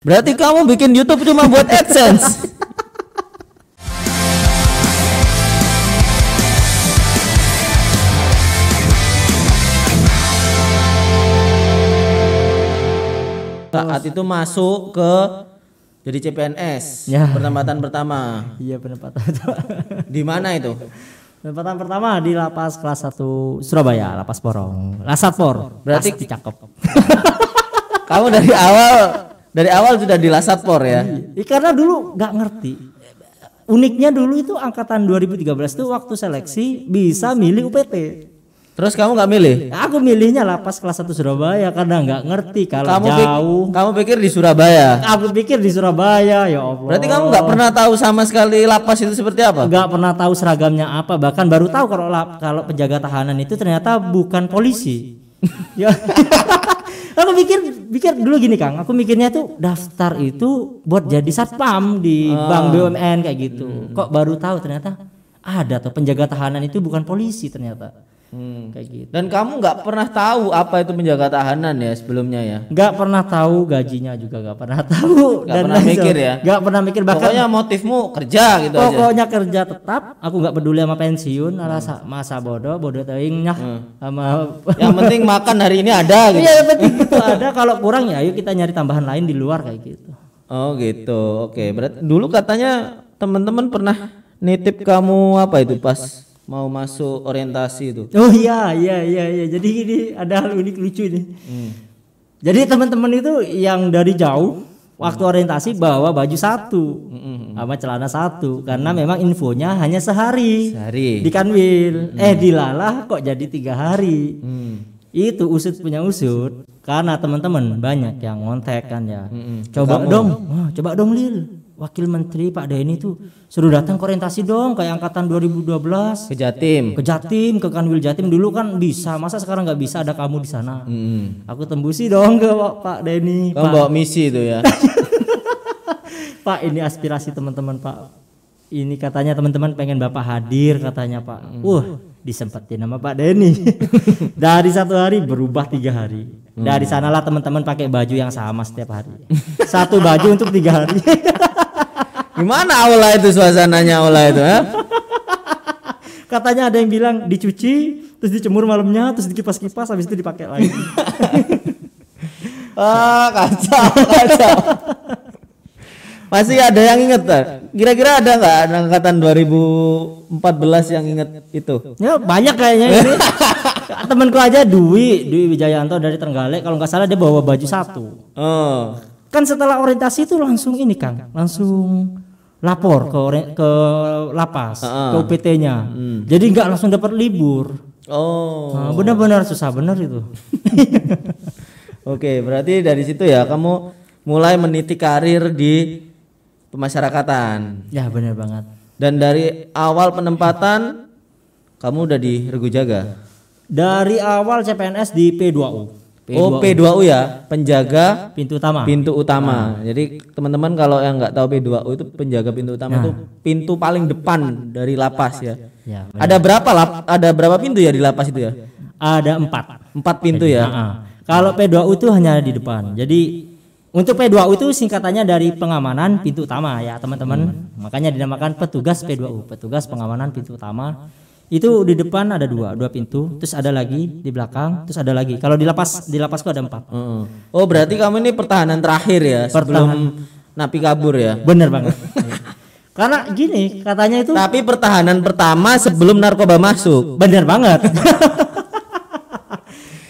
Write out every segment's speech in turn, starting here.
Berarti kamu bikin YouTube cuma buat AdSense. Saat itu masuk ke jadi CPNS Ya. penempatan pertama. Iya penempatan. Di mana itu? Penempatan pertama di lapas kelas 1 Surabaya, lapas Porong. Lasatpor. Berarti pasti cakep. Kamu dari awal sudah di Lasatpor ya? Karena dulu nggak ngerti. Uniknya dulu itu angkatan 2013 tuh waktu seleksi bisa milih UPT. Terus kamu nggak milih? Aku milihnya lapas kelas 1 Surabaya karena nggak ngerti kalau jauh. Kamu pikir di Surabaya? Aku pikir di Surabaya, ya Allah. Berarti kamu nggak pernah tahu sama sekali lapas itu seperti apa? Nggak pernah tahu seragamnya apa, bahkan baru tahu kalau penjaga tahanan itu ternyata bukan polisi. Ya. Aku pikir dulu gini Kang, aku mikirnya tuh daftar itu buat jadi satpam di bank BUMN kayak gitu. Kok baru tahu ternyata ada tuh penjaga tahanan itu bukan polisi ternyata. Kayak gitu. Dan kamu nggak pernah tahu apa itu penjaga tahanan ya sebelumnya ya? Nggak pernah tahu gajinya juga nggak pernah tahu. Nggak pernah mikir ya? Nggak pernah mikir, bahkan pokoknya motifmu kerja gitu aja. pokoknya kerja tetap. Aku nggak peduli sama pensiun, masa bodoh teing nyah sama. Yang penting makan hari ini ada gitu. Iya penting gitu ada. Kalau kurang ya ayo kita nyari tambahan lain di luar kayak gitu. Oh gitu. Oke. Berarti dulu katanya teman-teman pernah nitip kamu apa itu pas mau masuk orientasi itu? Oh iya. Jadi gini ada hal unik lucu nih. Jadi teman-teman itu yang dari jauh waktu orientasi bawa baju satu sama celana satu karena memang infonya hanya sehari. Di Kanwil. Dilalah kok jadi 3 hari. Itu usut punya usut karena teman-teman banyak yang ngontek kan ya. Coba dong Lil. Wakil Menteri Pak Denny tuh suruh datang ke orientasi dong kayak angkatan 2012 Ke Jatim. ke Kanwil Jatim dulu kan bisa, masa sekarang nggak bisa, ada kamu di sana. Aku tembusi dong ke Pak Denny. Kamu bawa misi itu ya. Pak ini aspirasi teman-teman Pak, ini katanya teman-teman pengen Bapak hadir katanya Pak. Disempetin sama Pak Denny. Dari 1 hari berubah 3 hari. Dari sanalah teman-teman pakai baju yang sama setiap hari. Satu baju untuk 3 hari. Gimana aula itu suasananya aula itu? Katanya ada yang bilang dicuci, terus dicemur malamnya, terus dikipas-kipas, habis itu dipakai lagi. Kacau. Masih ada yang inget tak? Kira-kira ada nggak angkatan 2014 yang inget itu? Ya banyak kayaknya ini. Temanku aja Dwi Wijayanto dari Trenggalek, kalau nggak salah dia bawa baju satu. Kan setelah orientasi itu langsung ini Kang, langsung lapor ke lapas, ke UPT-nya. Jadi nggak langsung dapat libur. Benar-benar susah benar itu. Oke, berarti dari situ ya kamu mulai meniti karir di pemasyarakatan. Ya benar banget. Dan dari awal penempatan kamu udah di Regu Jaga. Dari awal CPNS di P2U. P2U ya, penjaga pintu utama. Jadi teman-teman kalau yang nggak tahu P2U itu penjaga pintu utama itu pintu paling depan dari lapas ya. Ada berapa pintu ya di lapas itu ya? Ada 4 pintu ya. Kalau P2U itu hanya di depan. Jadi untuk P2U itu singkatannya dari pengamanan pintu utama ya teman-teman. Makanya dinamakan petugas P2U, petugas pengamanan pintu utama. Itu di depan ada dua pintu, terus ada lagi di belakang, terus ada lagi. Kalau di lapasku ada 4. Berarti kamu ini pertahanan terakhir ya sebelum napi kabur ya? Bener banget. Karena gini katanya itu. Tapi pertahanan pertama sebelum narkoba masuk. Bener banget.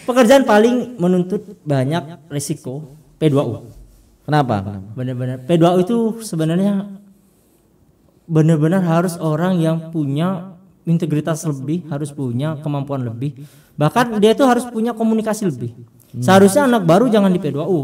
Pekerjaan paling menuntut banyak risiko P2U. Kenapa? Bener-bener P2U itu sebenarnya benar-benar harus orang yang punya integritas lebih, harus punya kemampuan lebih, bahkan dia itu harus punya komunikasi lebih. Seharusnya anak baru jangan di P2U.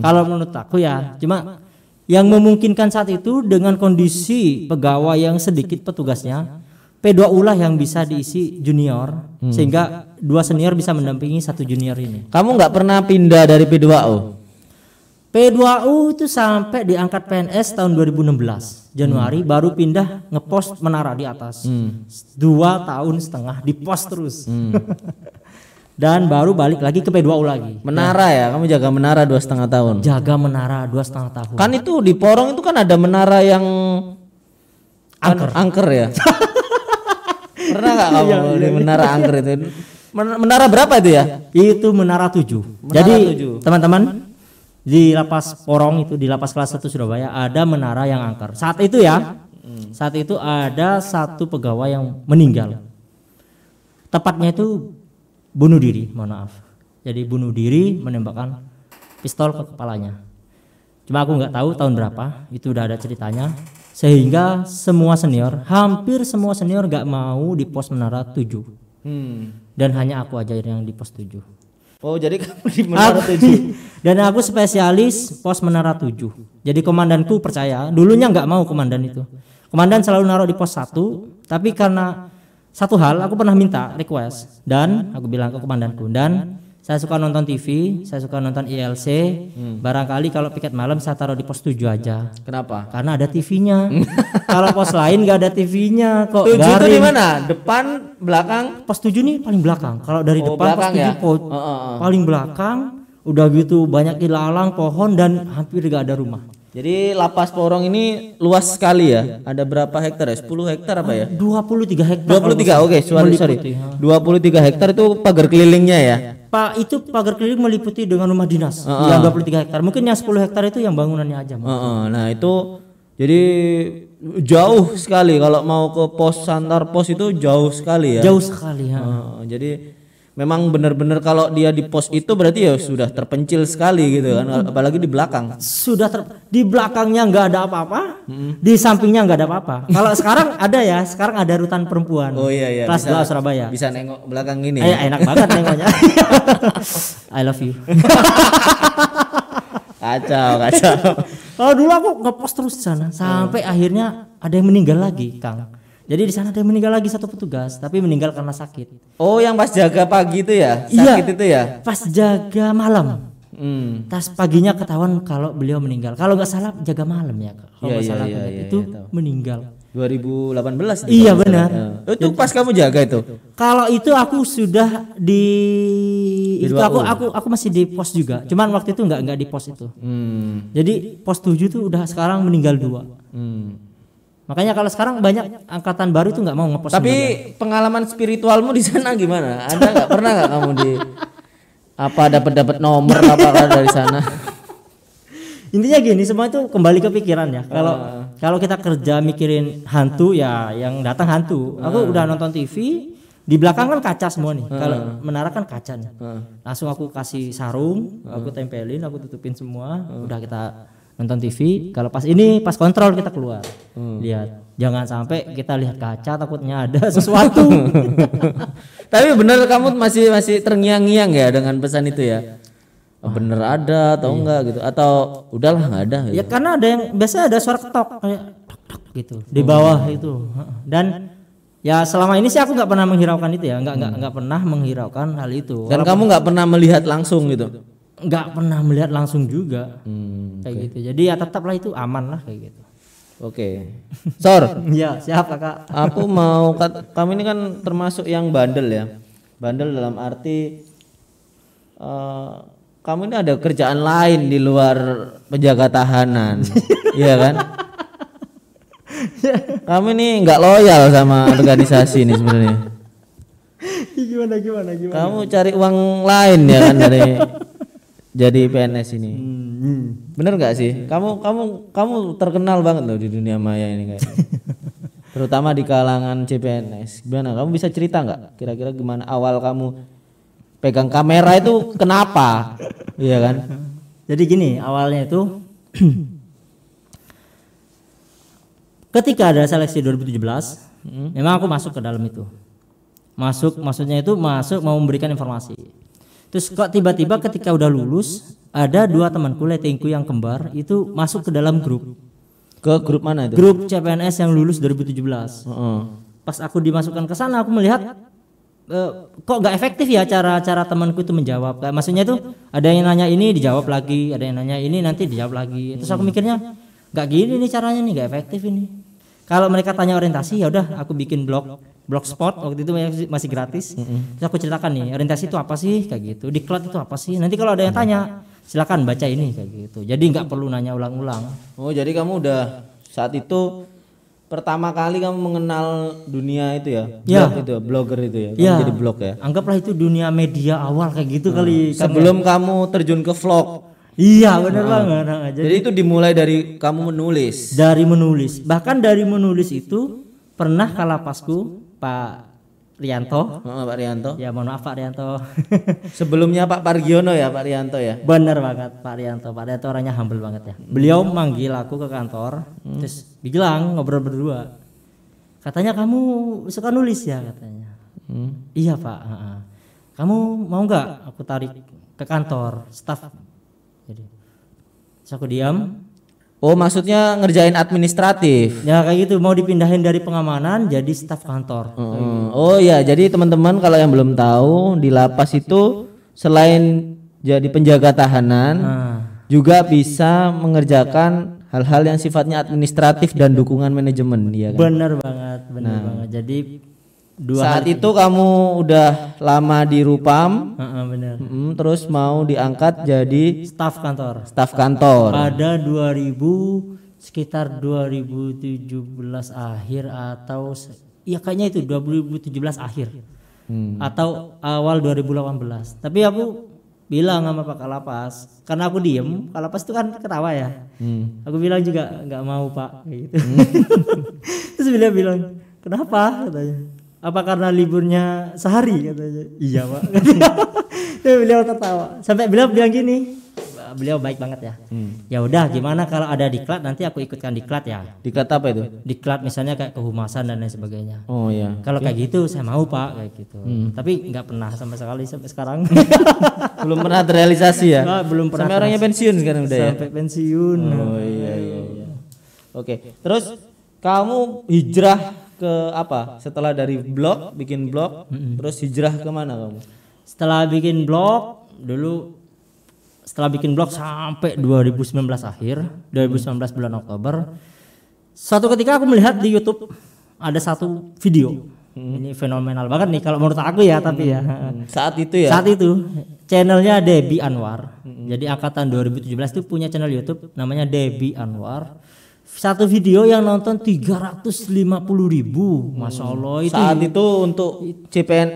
Kalau menurut aku ya, cuma yang memungkinkan saat itu dengan kondisi pegawai yang sedikit petugasnya, P2U lah yang bisa diisi junior, sehingga 2 senior bisa mendampingi 1 junior ini. Kamu nggak pernah pindah dari P2U? P2U itu sampai diangkat PNS tahun 2016 Januari, baru pindah ngepost menara di atas. 2,5 tahun di pos terus. dan baru balik lagi ke P2U lagi. Menara ya, kamu jaga menara 2,5 tahun. Jaga menara 2,5 tahun. Kan itu di Porong itu kan ada menara yang angker ya. Pernah nggak kamu di menara angker itu? Menara berapa itu ya? Itu menara 7. Jadi teman-teman di lapas Porong itu, di lapas kelas 1 Surabaya ada menara yang angker. Saat itu ya, saat itu ada satu pegawai yang meninggal. Tepatnya itu bunuh diri, mohon maaf. Jadi bunuh diri menembakkan pistol ke kepalanya. Cuma aku nggak tahu tahun berapa, itu udah ada ceritanya. Sehingga semua senior, hampir semua senior nggak mau di pos menara 7. Dan hanya aku aja yang di pos 7. Oh, jadi kamu di menara 7. Dan aku spesialis pos menara 7. Jadi komandanku percaya, dulunya nggak mau komandan itu. Komandan selalu naruh di pos 1, tapi karena satu hal aku pernah minta request dan aku bilang ke komandanku, dan saya suka nonton TV, saya suka nonton ILC, barangkali kalau piket malam saya taruh di pos 7 aja. Kenapa? Karena ada TV-nya. Kalau pos lain nggak ada TV-nya kok. 7 itu di mana? Depan, belakang? Pos 7 nih paling belakang. Kalau dari depan belakang pos 7 ya? paling belakang. Udah gitu banyak ilalang, pohon, dan hampir nggak ada rumah. Jadi lapas Porong ini luas sekali ya. Ada berapa hektar ya? 10 hektar apa ya? 23 hektar. 23. Oke, sorry. 23 hektar itu pagar kelilingnya ya. Pak, itu pagar keliling meliputi dengan rumah dinas yang 23 hektar. Mungkin yang 10 hektar itu yang bangunannya aja. Nah, itu jadi jauh sekali kalau mau ke pos antar pos itu jauh sekali ya. Jauh sekali ya. Jadi memang benar-benar kalau dia di pos itu berarti ya sudah terpencil sekali gitu kan, apalagi di belakang. Di belakangnya nggak ada apa-apa, di sampingnya nggak ada apa-apa. Kalau sekarang ada ya, sekarang ada rutan perempuan. Oh iya. Kelas 2 Surabaya. Bisa nengok belakang ini. Enak banget nengoknya. I love you. Kacau. Kalau dulu aku ngepost terus di sana sampai akhirnya ada yang meninggal lagi, Kang. Jadi di sana ada yang meninggal lagi satu petugas, tapi meninggal karena sakit. Oh, yang pas jaga pagi itu ya? Sakit itu ya? Pas jaga malam. Tas paginya ketahuan kalau beliau meninggal. Kalau nggak salah jaga malam ya, kalau nggak salah itu meninggal. 2018. Iya benar. Itu pas kamu jaga itu? Kalau itu aku sudah itu aku masih di pos juga. Cuman waktu itu nggak di pos itu. Jadi pos 7 tuh udah sekarang meninggal 2. Makanya kalau sekarang banyak angkatan baru itu nggak mau ngepost. Tapi pengalaman spiritualmu di sana gimana? Ada nggak, pernah nggak kamu dapat nomor apa dari sana? Intinya gini, semua itu kembali ke pikiran ya. Kalau kita kerja mikirin hantu ya, yang datang hantu. Aku udah nonton TV, di belakang kan kaca semua nih. Kalau menara kan kaca nih. Langsung aku kasih sarung, aku tempelin, aku tutupin semua. Udah kita nonton TV, kalau pas kontrol kita keluar. Lihat, jangan sampai kita lihat kaca takutnya ada sesuatu. Tapi bener kamu masih terngiang-ngiang ya dengan pesan itu ya? Bener ada atau enggak gitu, atau udahlah nggak ada gitu. Ya karena ada yang biasa ada suara ketok kayak tok gitu di bawah itu. Dan ya selama ini sih aku nggak pernah menghiraukan itu ya, nggak pernah menghiraukan hal itu. Dan kamu nggak pernah melihat langsung gitu? Nggak pernah melihat langsung juga, kayak gitu. Jadi ya tetaplah itu aman lah kayak gitu. Oke. Sor. Ya siap kakak. Aku mau kamu ini kan termasuk yang bandel ya. Bandel dalam arti kamu ini ada kerjaan lain di luar penjaga tahanan, iya kan? Kamu ini nggak loyal sama organisasi ini sebenarnya. Gimana? Kamu cari uang lain ya kan dari jadi PNS ini. Bener nggak sih? Kamu terkenal banget loh di dunia maya ini kayak. Terutama di kalangan CPNS. Gimana? Kamu bisa cerita nggak? Kira-kira gimana awal kamu pegang kamera itu kenapa? Iya kan? Jadi gini, awalnya itu ketika ada seleksi 2017, memang aku masuk ke dalam itu. Maksudnya itu masuk mau memberikan informasi. Terus kok tiba-tiba ketika udah lulus, ada 2 temanku letengku yang kembar itu masuk ke dalam grup. Ke grup mana itu? Grup CPNS yang lulus 2017. Pas aku dimasukkan ke sana, aku melihat kok nggak efektif ya cara temanku itu menjawab. Kayak maksudnya itu ada yang nanya ini dijawab lagi, ada yang nanya ini nanti dijawab lagi. Terus aku mikirnya nggak gini nih caranya nih, nggak efektif ini. kalau mereka tanya orientasi ya udah aku bikin blogspot waktu itu masih gratis. Terus aku ceritakan nih orientasi itu apa sih kayak gitu, diklat itu apa sih. Nanti kalau ada yang tanya silakan baca ini kayak gitu. Jadi nggak perlu nanya ulang-ulang. Oh jadi kamu udah saat itu pertama kali kamu mengenal dunia itu ya, blog itu, blogger itu ya, kamu jadi blog ya. Anggaplah itu dunia media awal kayak gitu kali. Sebelum kamu terjun ke vlog. Iya benar banget. Jadi itu dimulai dari kamu menulis. Dari menulis, bahkan dari menulis itu pernah kalapasku Pak Rianto. Pak Rianto. Ya mohon maaf Pak Rianto. Sebelumnya Pak Pargiono ya Pak Rianto ya. Benar banget Pak Rianto. Pak Rianto orangnya humble banget ya. Beliau manggil aku ke kantor, terus bilang ngobrol berdua. Katanya kamu suka nulis ya katanya. Iya Pak. Kamu mau nggak aku tarik ke kantor staff? Jadi, terus aku diam. Oh maksudnya ngerjain administratif. Ya kayak gitu, mau dipindahin dari pengamanan jadi staf kantor. Oh ya, jadi teman-teman kalau yang belum tahu di lapas itu selain jadi penjaga tahanan juga bisa mengerjakan hal-hal yang sifatnya administratif dan dukungan manajemen, ya kan? Bener banget. Jadi saat itu kamu udah lama di Rupam, bener. Terus mau diangkat jadi Staf kantor. Staf kantor. Pada sekitar 2017 akhir atau ya kayaknya itu 2017 akhir atau awal 2018. Tapi aku bilang sama Pak Kalapas, karena aku diem, Kalapas itu kan ketawa ya. Aku bilang juga nggak mau Pak, kayak gitu. Terus beliau bilang, kenapa? Katanya. Apa karena liburnya sehari katanya. Iya Pak. Terus beliau tertawa. Sampai beliau bilang gini, beliau baik banget ya. Ya udah gimana kalau ada diklat nanti aku ikutkan diklat ya. Diklat apa itu? Diklat misalnya kayak kehumasan dan lain sebagainya. Oh iya. Kalau kayak gitu saya mau Pak kayak gitu. Tapi nggak pernah sama sekali sampai sekarang. Belum pernah terrealisasi ya. Nah, belum pernah. Sampai orangnya pensiun sekarang udah ya. Sampai pensiun. Oh iya. Oke. Terus kamu hijrah ke apa? Setelah dari blog, bikin blog, terus hijrah ke mana kamu? Setelah bikin blog sampai 2019 akhir, 2019 bulan Oktober. Suatu ketika aku melihat di YouTube ada satu video. Ini fenomenal banget nih kalau menurut aku ya, tapi ya. Saat itu ya. Saat itu channelnya Debbie Anwar. Jadi angkatan 2017 itu punya channel YouTube namanya Debbie Anwar. Satu video yang nonton 350.000, Masya Allah itu. Saat itu untuk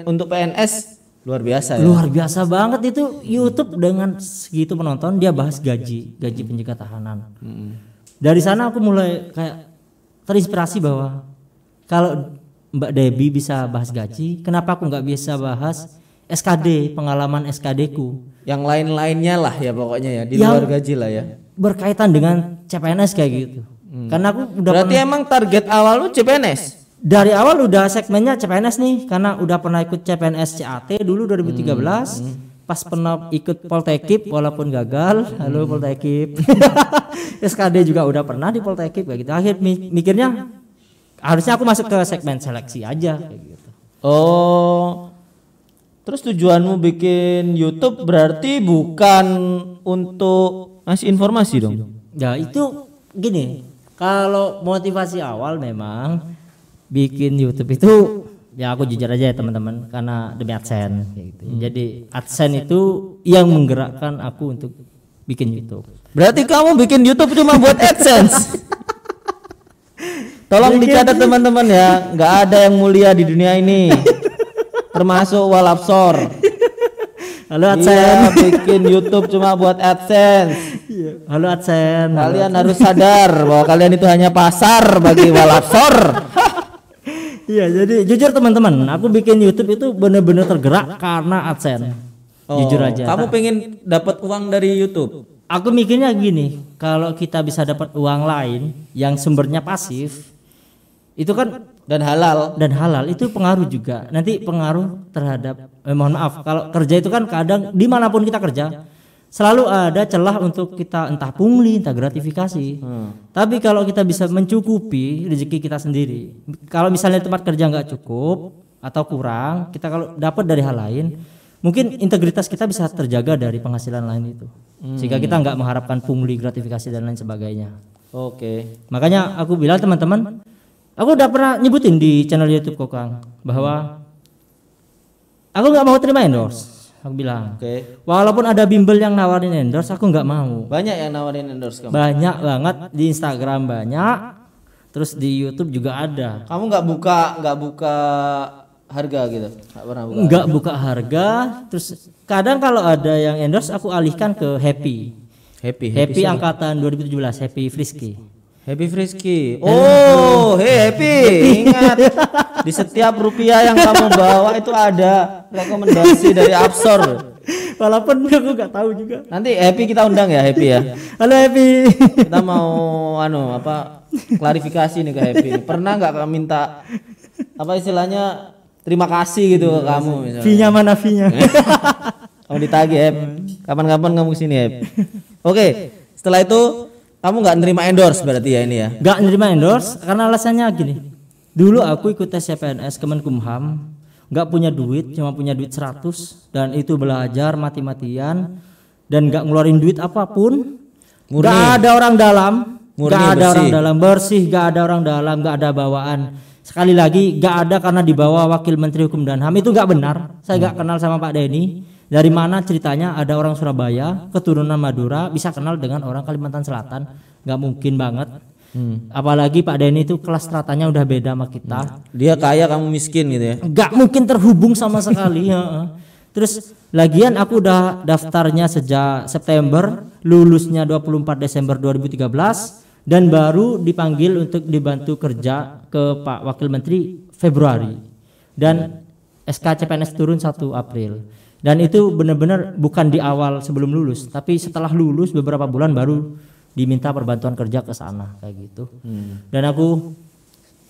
untuk PNS luar biasa ya. Luar biasa banget itu YouTube dengan segitu penonton dia bahas gaji penjaga tahanan. Dari sana aku mulai kayak terinspirasi bahwa kalau Mbak Debbie bisa bahas gaji, kenapa aku nggak bisa bahas SKD, pengalaman SKD ku. Yang lain-lainnya lah ya pokoknya ya di luar gaji lah ya. Berkaitan dengan CPNS kayak gitu. Karena aku udah berarti emang target awal lu CPNS? Dari awal udah segmennya CPNS nih, karena udah pernah ikut CPNS CAT dulu 2013. Pas pernah ikut Poltekip walaupun gagal. Halo Poltekip. SKD juga udah pernah di Poltekip kayak gitu. Akhir mikirnya harusnya aku masuk ke segmen seleksi aja kayak gitu. Oh. Terus tujuanmu bikin YouTube berarti bukan untuk ngasih informasi dong? Ya itu gini. Kalau motivasi awal memang bikin YouTube itu ya aku jujur aja ya teman-teman, karena demi AdSense kayak gitu. Jadi AdSense itu yang menggerakkan aku untuk bikin YouTube. Berarti kamu bikin YouTube cuma buat AdSense? Tolong dicatat teman-teman ya, nggak ada yang mulia di dunia ini, termasuk Walapsor. Halo AdSense. Bikin YouTube cuma buat AdSense. Halo AdSense. Kalian harus sadar bahwa kalian itu hanya pasar bagi Walapsor. Iya, jadi jujur teman-teman, aku bikin YouTube itu benar-benar tergerak karena AdSense. Jujur aja. Kamu pengen dapat uang dari YouTube? Aku mikirnya gini, kalau kita bisa dapat uang lain yang sumbernya pasif, itu kan dan halal itu pengaruh juga. Nanti pengaruh terhadap mohon maaf, kalau kerja itu kan kadang dimanapun kita kerja selalu ada celah untuk kita entah pungli, entah gratifikasi. Tapi kalau kita bisa mencukupi rezeki kita sendiri, kalau misalnya tempat kerja nggak cukup atau kurang, kita kalau dapat dari hal lain, mungkin integritas kita bisa terjaga dari penghasilan lain itu, sehingga kita nggak mengharapkan pungli, gratifikasi dan lain sebagainya. Oke. Makanya aku bilang teman-teman, Aku udah pernah nyebutin di channel YouTube Kokang bahwa aku nggak mau terima endorse. Aku bilang. Oke. Walaupun ada bimbel yang nawarin endorse, aku nggak mau. Banyak yang nawarin endorse kamu. Banyak banget di Instagram banyak, terus di YouTube juga ada. Kamu nggak buka harga gitu? Nggak pernah buka. Nggak buka harga, terus kadang kalau ada yang endorse aku alihkan ke Happy angkatan 2017, Happy Frisky. Happy Frisky. Oh, Happy. Ingat, di setiap rupiah yang kamu bawa itu ada rekomendasi dari Absor. Walaupun aku nggak tahu juga. Nanti Happy kita undang ya, Happy ya. Halo Happy. Kita mau klarifikasi nih ke Happy. Pernah nggak kamu minta istilahnya terima kasih gitu ke kamu misalnya. Fee-nya mana fee-nya? Kamu ditagih, Happy. Kapan-kapan kamu kesini, Happy. Oke, setelah itu kamu nggak nerima endorse berarti ya ini ya? Nggak nerima endorse karena alasannya gini. Dulu aku ikut tes CPNS Kemenkumham, nggak punya duit, cuma punya duit 100 dan itu belajar mati-matian dan nggak ngeluarin duit apapun. Nggak ada orang dalam, nggak ada orang dalam, bersih, nggak ada orang dalam, nggak ada bawaan. Sekali lagi nggak ada karena dibawa Wakil Menteri Hukum dan HAM, itu nggak benar. Saya nggak kenal sama Pak Denny. Dari mana ceritanya ada orang Surabaya keturunan Madura bisa kenal dengan orang Kalimantan Selatan? Nggak mungkin banget. Apalagi Pak Denny itu kelas stratanya udah beda sama kita. Dia kaya, kamu miskin gitu ya? Nggak mungkin terhubung sama sekali. Terus lagian aku udah daftarnya sejak September, lulusnya 24 Desember 2013 dan baru dipanggil untuk dibantu kerja ke Pak Wakil Menteri Februari dan SK CPNS turun 1 April. Dan itu benar-benar bukan di awal sebelum lulus, tapi setelah lulus beberapa bulan baru diminta perbantuan kerja ke sana kayak gitu. Dan aku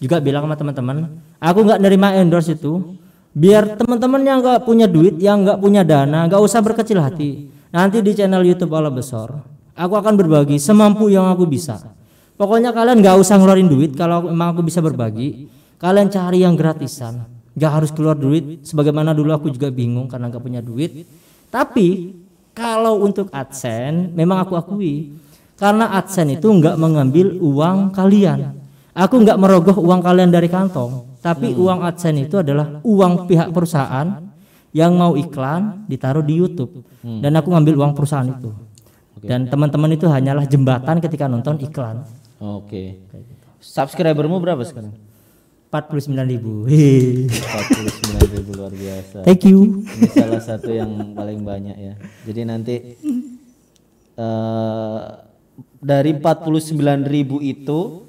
juga bilang sama teman-teman, aku nggak nerima endorse itu, biar teman-teman yang nggak punya duit, yang nggak punya dana, nggak usah berkecil hati. Nanti di channel YouTube Allah Besar, aku akan berbagi semampu yang aku bisa. Pokoknya kalian nggak usah ngeluarin duit kalau emang aku bisa berbagi. Kalian cari yang gratisan. Gak harus keluar duit, sebagaimana dulu aku juga bingung karena gak punya duit. Tapi kalau untuk AdSense memang aku akui, karena AdSense itu gak mengambil uang kalian. Aku gak merogoh uang kalian dari kantong, tapi uang AdSense itu adalah uang pihak perusahaan yang mau iklan ditaruh di YouTube. Dan aku ngambil uang perusahaan itu. Dan teman-teman itu hanyalah jembatan ketika nonton iklan. Oke. Subscribermu berapa sekarang? 49.000. 49.000 luar biasa. Thank you. Ini salah satu yang paling banyak ya. Jadi nanti dari 49.000 itu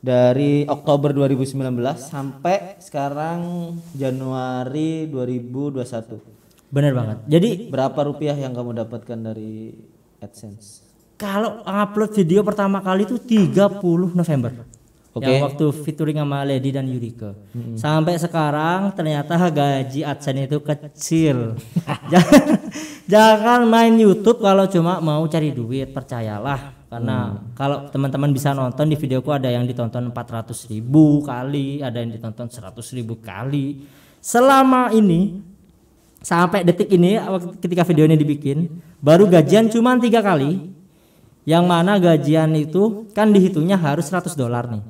dari Oktober 2019 sampai sekarang Januari 2021. Benar banget. Jadi berapa rupiah yang kamu dapatkan dari AdSense? Kalau upload video pertama kali itu 30 November. Yang waktu featuring sama Lady dan Yurika. Sampai sekarang ternyata gaji AdSense itu kecil. Jangan main YouTube kalau cuma mau cari duit, percayalah. Karena kalau teman-teman bisa nonton di videoku, ada yang ditonton 400.000 kali, ada yang ditonton 100.000 kali. Selama ini sampai detik ini ketika video ini dibikin, baru gajian cuma 3 kali. Yang mana gajian itu kan dihitungnya harus $100 nih.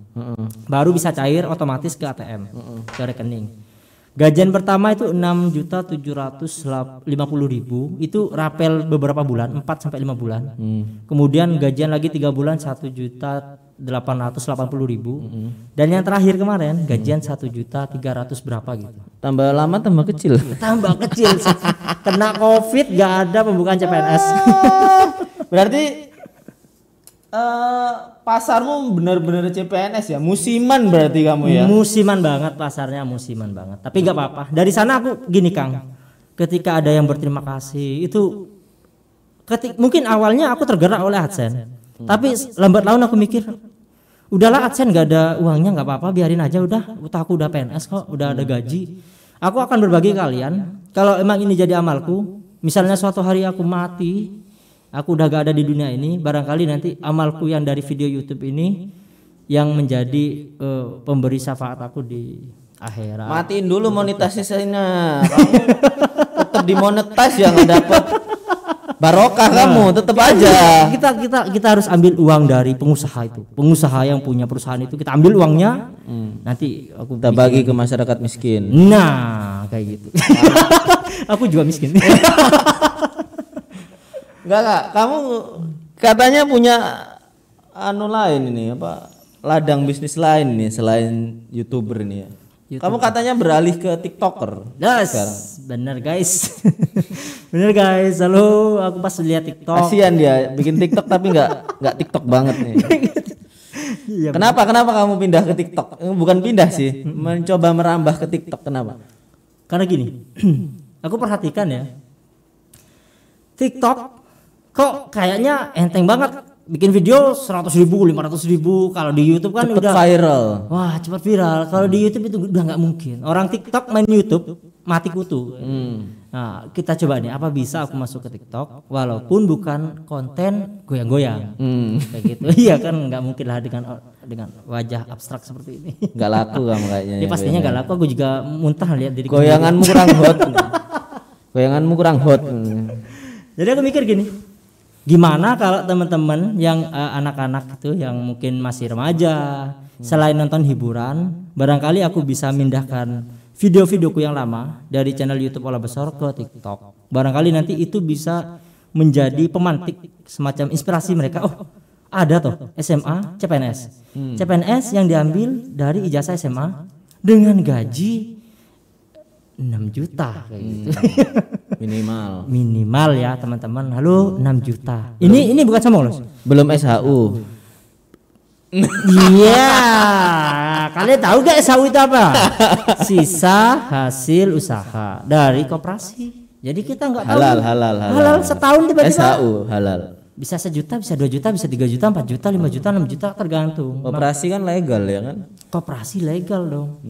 Baru bisa cair otomatis ke ATM, ke rekening. Gajian pertama itu 6.750.000, itu rapel beberapa bulan, 4 sampai 5 bulan. Kemudian gajian lagi 3 bulan 1.880.000. Dan yang terakhir kemarin gajian 1.300.000 berapa gitu. Tambah lama tambah kecil. Tambah kecil. Kena Covid gak ada pembukaan CPNS. Berarti pasarmu benar-benar CPNS ya, musiman berarti kamu ya? Musiman banget pasarnya, musiman banget. Tapi nggak apa-apa. Dari sana aku gini Kang, ketika ada yang berterima kasih itu, mungkin awalnya aku tergerak oleh AdSense, tapi lambat laun aku mikir, udahlah AdSense nggak ada uangnya, nggak apa-apa, biarin aja, udah aku udah PNS kok, udah ada gaji. Aku akan berbagi kalian. Kalau emang ini jadi amalku, misalnya suatu hari aku mati, aku udah gak ada di dunia ini, barangkali nanti amalku yang dari video YouTube ini yang menjadi pemberi syafaat aku di akhirat. Matiin dulu monetisasinya. Kamu tetap dimonetize ya, nggak dapat Barokah kamu tetap aja. Kita harus ambil uang dari pengusaha itu. Pengusaha yang punya perusahaan itu kita ambil uangnya. Nanti aku Kita bagi ke masyarakat miskin. Nah, kayak gitu. Aku juga miskin. Enggak, kamu katanya punya anu lain ini apa? Ladang bisnis lain nih selain YouTuber ini ya. Kamu katanya beralih ke TikToker. Yes, bener guys. Bener guys. Halo, aku pas lihat TikTok. Kasihan dia bikin TikTok tapi nggak TikTok banget nih. Iya, Kenapa kamu pindah ke TikTok? Bukan pindah sih, mencoba merambah ke TikTok. Kenapa? karena gini. Aku perhatikan ya. TikTok kok kayaknya enteng banget. Bikin video 100.000, 500.000. Kalau di YouTube kan Cepet udah viral. Wah, cepat viral. Kalau di YouTube itu udah nggak mungkin. Orang TikTok main YouTube mati kutu. Nah, kita coba nih, apa bisa aku masuk ke TikTok walaupun bukan konten goyang-goyang. Kayak gitu. Iya kan, nggak mungkin lah dengan wajah abstrak seperti ini. Nggak laku kamu kayaknya. Ini pastinya nggak laku. Aku juga muntah lihat diri. Goyanganmu kurang hot. Goyanganmu kurang hot. Jadi aku mikir gini. Gimana kalau teman-teman yang anak-anak itu yang mungkin masih remaja, selain nonton hiburan, barangkali aku bisa mindahkan video-videoku yang lama dari channel YouTube Olah Besar ke TikTok. Barangkali nanti itu bisa menjadi pemantik semacam inspirasi mereka. Oh, ada toh SMA CPNS. CPNS yang diambil dari ijazah SMA dengan gaji 6 juta kayak gitu. Minimal ya teman-teman. Halo, 6 juta. Ini bukan sombong loh. Belum SHU. Iya. Kalian tahu gak SHU itu apa? Sisa hasil usaha dari koperasi. Jadi kita nggak tahu. Halal setahun tiba-tiba. SHU halal. Bisa 1 juta, bisa 2 juta, bisa 3 juta, 4 juta, 5 juta, 6 juta tergantung. Koperasi kan legal ya kan? Koperasi legal dong.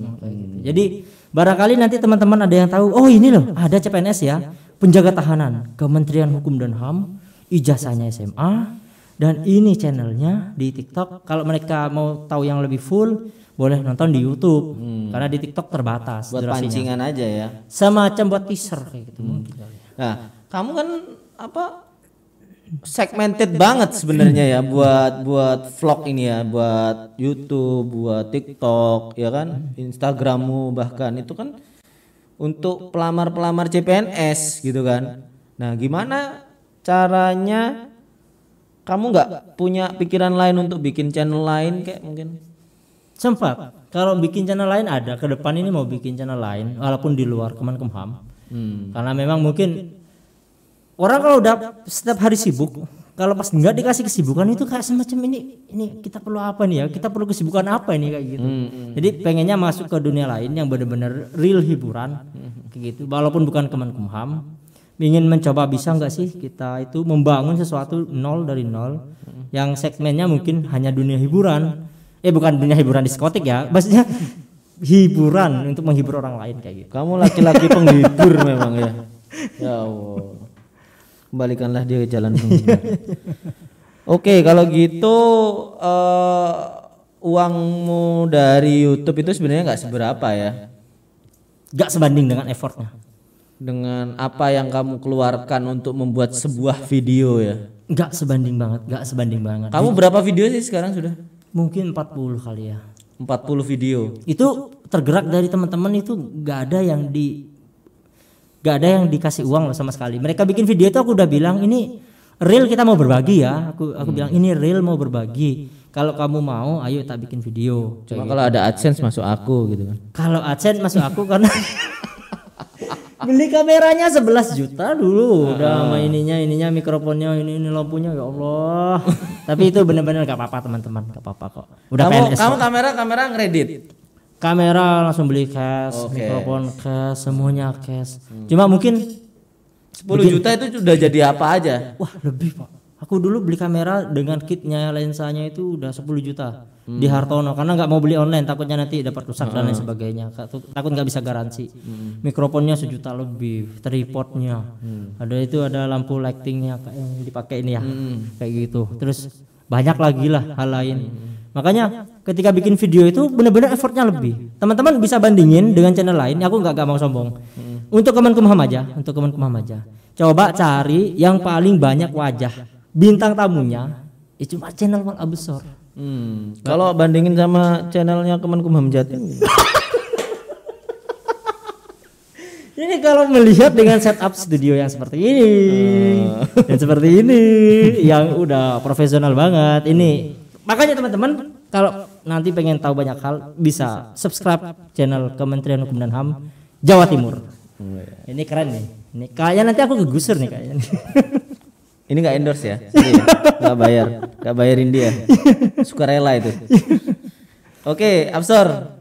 Jadi barangkali nanti teman-teman ada yang tahu, oh ini loh ada CPNS ya, penjaga tahanan Kementerian Hukum dan HAM, ijazahnya SMA, dan ini channelnya di TikTok. Kalau mereka mau tahu yang lebih full, boleh nonton di YouTube, karena di TikTok terbatas. Buat durasinya. pancingan aja ya. Semacam buat teaser kayak gitu mungkin. Nah, kamu kan apa? Segmented banget sebenarnya ya buat vlog ini ya, buat YouTube, buat TikTok, ya kan, Instagrammu bahkan itu kan untuk pelamar-pelamar CPNS gitu kan. Nah, gimana caranya kamu nggak punya pikiran lain untuk bikin channel lain kayak mungkin? Sempat. Kalau bikin channel lain ada, ke depan ini mau bikin channel lain walaupun di luar Kemenkumham. Karena memang mungkin orang kalau udah setiap hari sibuk, kalau pas nggak dikasih kesibukan itu kayak semacam ini kita perlu apa nih ya? Kita perlu kesibukan apa ini kayak gitu. Jadi pengennya masuk ke dunia lain yang benar-benar real hiburan kayak gitu. Walaupun bukan Kemenkumham, ingin mencoba bisa nggak sih kita itu membangun sesuatu nol dari nol yang segmennya mungkin hanya dunia hiburan. Bukan dunia hiburan diskotik ya, maksudnya hiburan untuk menghibur orang lain kayak gitu. Kamu laki-laki penghibur memang ya. Ya Allah. Kembalikanlah dia ke jalan benar. Oke, kalau gitu uangmu dari YouTube itu sebenarnya nggak seberapa ya? Nggak sebanding dengan effortnya. Dengan apa yang kamu keluarkan untuk membuat sebuah video ya? Nggak sebanding banget. Kamu berapa video sih sekarang sudah? Mungkin 40 kali ya. 40 video. Itu tergerak dari teman-teman itu nggak ada yang dikasih uang loh sama sekali. Mereka bikin video itu aku udah bilang ini real, kita mau berbagi ya. Aku bilang ini real, mau berbagi. Kalau kamu mau, ayo tak bikin video. Cuma kalau ada AdSense masuk aku gitu kan. Kalau AdSense masuk aku karena beli kameranya 11 juta dulu. Udah sama ininya mikrofonnya, ini lampunya, ya Allah. Tapi itu benar-benar gak apa-apa teman-teman, gak apa-apa kok. Udah kamu kamera ngredit. Kamera langsung beli cash, mikrofon cash, semuanya cash. Cuma mungkin 10 juta itu sudah jadi apa aja? Wah, lebih Pak. Aku dulu beli kamera dengan kitnya, lensanya itu udah 10 juta di Hartono, karena nggak mau beli online, takutnya nanti dapat rusak dan lain sebagainya. Takut nggak bisa garansi. Mikrofonnya 1 juta lebih, tripodnya, ada lampu lightingnya yang dipakai ini ya, kayak gitu. Terus banyak lagi lah hal lain. Makanya ketika bikin video itu benar-benar effortnya lebih. Teman-teman bisa bandingin dengan channel lain. Aku nggak mau sombong. Untuk Kemenkumham aja, coba cari yang paling banyak wajah bintang tamunya, cuma channel Wal Absor. Kalau bandingin sama channelnya Kemenkumham Jatim. Ini kalau melihat dengan setup studio yang seperti ini, dan seperti ini, yang udah profesional banget. Ini makanya teman-teman kalau nanti pengen tahu banyak hal bisa subscribe channel Kementerian Hukum dan HAM Jawa Timur. Ini keren nih. Ini kayaknya nanti aku kegusur nih kayaknya. Ini nggak endorse ya, nggak bayarin dia, sukarela itu. Oke, Absor.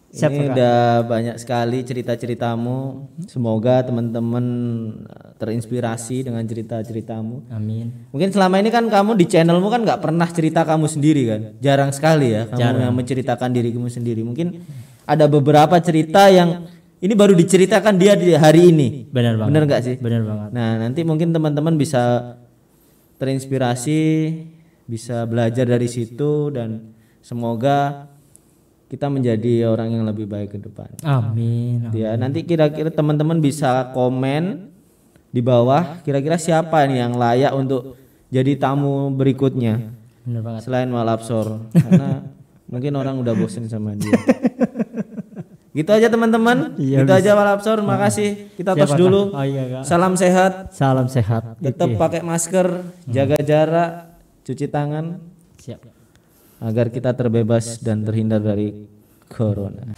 Siap, Ini udah banyak sekali cerita-ceritamu. Semoga teman-teman terinspirasi dengan cerita-ceritamu. Amin. Mungkin selama ini kan kamu di channelmu kan nggak pernah cerita kamu sendiri kan. Jarang sekali ya kamu yang menceritakan dirimu sendiri. Mungkin ada beberapa cerita yang ini baru diceritakan dia di hari ini. Benar banget. Benar nggak sih? Benar banget. Nah, nanti mungkin teman-teman bisa terinspirasi, bisa belajar dari situ dan semoga kita menjadi orang yang lebih baik ke depan. Amin. Ya, nanti kira-kira teman-teman bisa komen di bawah kira-kira siapa nih yang layak untuk jadi tamu berikutnya. Benar banget. Selain Wal Absor karena mungkin orang udah bosen sama dia. Gitu aja teman-teman. Gitu aja Wal Absor, makasih. Kita tos dulu. Oh, iya, Kak. Salam sehat. Salam sehat. Tetap pakai masker, jaga jarak, cuci tangan. Siap. Agar kita terbebas dan terhindar dari corona.